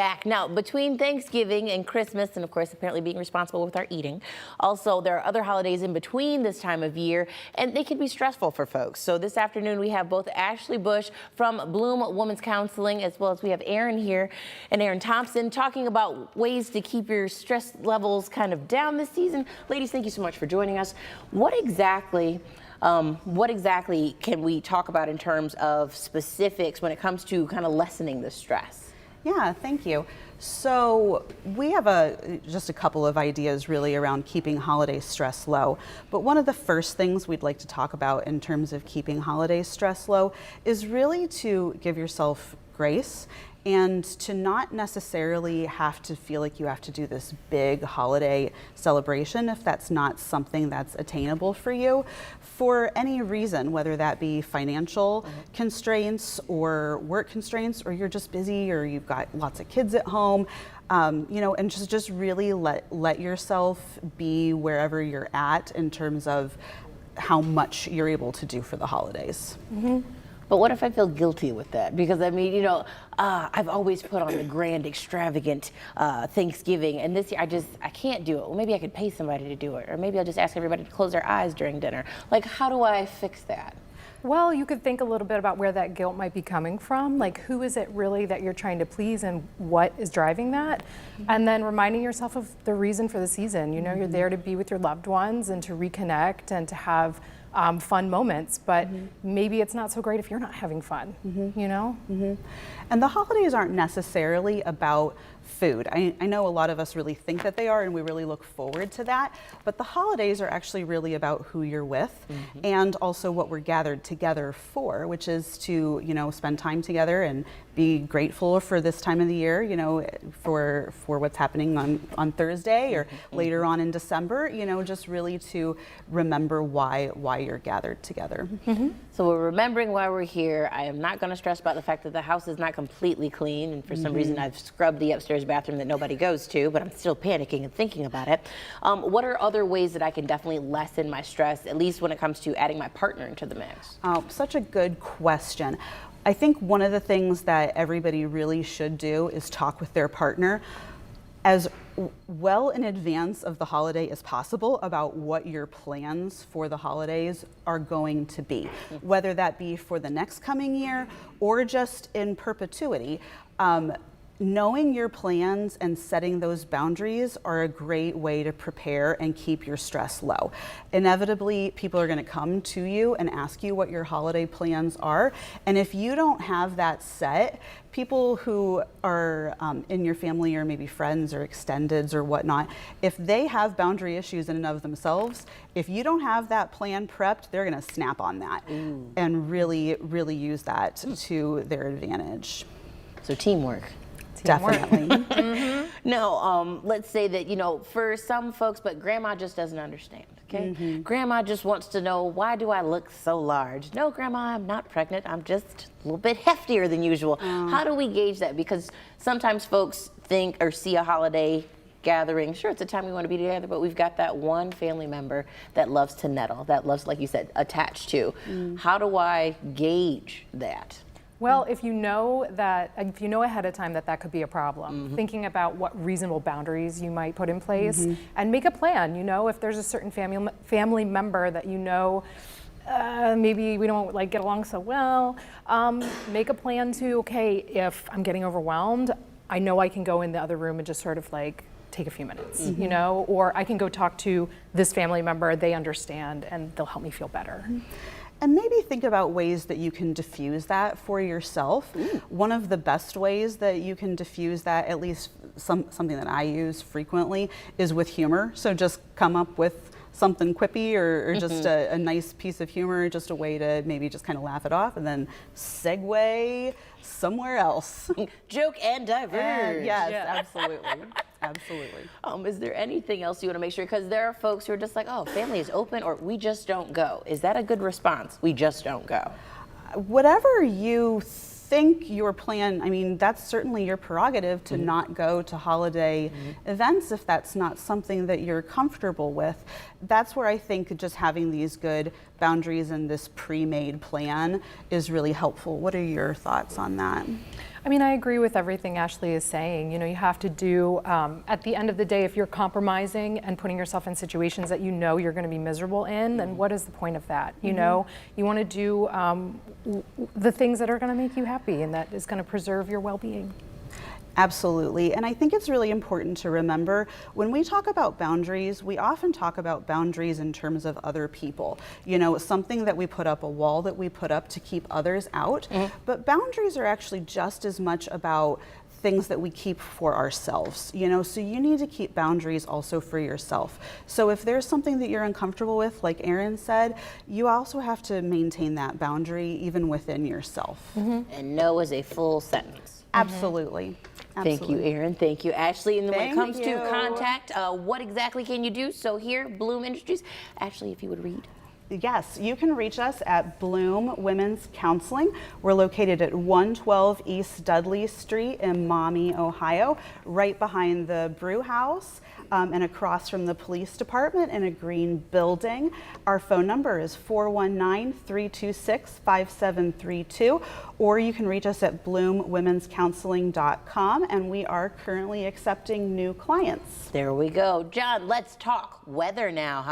Back. Now, between Thanksgiving and Christmas, and of course, apparently being responsible with our eating, also there are other holidays in between this time of year, and they can be stressful for folks. So this afternoon, we have both Ashley Bush from Bloom Women's Counseling, as well as we have Erin here and Erin Thompson talking about ways to keep your stress levels kind of down this season. Ladies, thank you so much for joining us. What exactly can we talk about in terms of specifics when it comes to kind of lessening the stress? Yeah, thank you. So we have just a couple of ideas really around keeping holiday stress low. But one of the first things we'd like to talk about in terms of keeping holiday stress low is really to give yourself grace and to not necessarily have to feel like you have to do this big holiday celebration if that's not something that's attainable for you for any reason, whether that be financial constraints or work constraints, or you're just busy, or you've got lots of kids at home. And just really let yourself be wherever you're at in terms of how much you're able to do for the holidays. Mm-hmm. But what if I feel guilty with that? Because I mean, I've always put on the grand, extravagant Thanksgiving, and this year I can't do it. Well, maybe I could pay somebody to do it, or maybe I'll just ask everybody to close their eyes during dinner. Like, how do I fix that? Well, you could think a little bit about where that guilt might be coming from. Like, who is it really that you're trying to please, and what is driving that? And then reminding yourself of the reason for the season. You're there to be with your loved ones and to reconnect and to have fun moments, but maybe it's not so great if you're not having fun, And the holidays aren't necessarily about food. I know a lot of us really think that they are, and we really look forward to that, but the holidays are actually really about who you're with and also what we're gathered together for, which is to, spend time together and be grateful for this time of the year, for what's happening on Thursday or later on in December, just really to remember why you're gathered together. So we're remembering why we're here. I am not going to stress about the fact that the house is not completely clean, and for some reason I've scrubbed the upstairs bathroom that nobody goes to, but I'm still panicking and thinking about it. What are other ways that I can definitely lessen my stress, at least when it comes to adding my partner into the mix? Such a good question. I think one of the things that everybody really should do is talk with their partner as well in advance of the holiday as possible about what your plans for the holidays are going to be, whether that be for the next coming year or just in perpetuity. Knowing your plans and setting those boundaries are a great way to prepare and keep your stress low. Inevitably, people are going to come to you and ask you what your holiday plans are. And if you don't have that set, people who are in your family or maybe friends or extendeds or whatnot, if they have boundary issues in and of themselves, if you don't have that plan prepped, they're going to snap on that and really, really use that to their advantage. So teamwork. Definitely. No, let's say that, for some folks, but grandma just doesn't understand, okay? Grandma just wants to know, why do I look so large? No, grandma, I'm not pregnant. I'm just a little bit heftier than usual. How do we gauge that? Because sometimes folks think or see a holiday gathering, sure, it's a time we want to be together, but we've got that one family member that loves to nettle, that loves, like you said, attached to. How do I gauge that? Well, if you know ahead of time that could be a problem, thinking about what reasonable boundaries you might put in place and make a plan. If there's a certain family member that maybe we don't get along so well, make a plan to, okay, if I'm getting overwhelmed, I know I can go in the other room and just sort of take a few minutes, or I can go talk to this family member, they understand, and they'll help me feel better. And maybe think about ways that you can diffuse that for yourself. One of the best ways that you can diffuse that, at least something that I use frequently, is with humor. So just come up with something quippy or just a nice piece of humor, just a way to maybe just kind of laugh it off and then segue somewhere else. Joke and diverge. Yes, absolutely. Absolutely. Is there anything else you want to make sure? Because there are folks who are just like, oh, family is open, or we just don't go. Is that a good response? We just don't go. Whatever you think your plan, that's certainly your prerogative to not go to holiday events if that's not something that you're comfortable with. That's where I think just having these good boundaries and this pre-made plan is really helpful. What are your thoughts on that? I mean, I agree with everything Ashley is saying. You know, you have to do, at the end of the day, if you're compromising and putting yourself in situations that you know you're going to be miserable in, then what is the point of that? You know, you want to do the things that are going to make you happy and that is going to preserve your well-being. Absolutely. And I think it's really important to remember when we talk about boundaries, we often talk about boundaries in terms of other people. You know, something that we put up, a wall that we put up to keep others out. But boundaries are actually just as much about things that we keep for ourselves, you know, so you need to keep boundaries also for yourself. So if there's something that you're uncomfortable with, like Erin said, you also have to maintain that boundary even within yourself. And no is a full sentence. Absolutely. Thank you, Erin. Thank you, Ashley. And then when it Thank comes to you. contact, what exactly can you do? So here, Bloom Industries. Ashley, if you would read. Yes, you can reach us at Bloom Women's Counseling. We're located at 112 East Dudley Street in Maumee, Ohio, right behind the brew house and across from the police department in a green building. Our phone number is 419-326-5732, or you can reach us at bloomwomenscounseling.com, and we are currently accepting new clients. There we go. John, let's talk weather now. How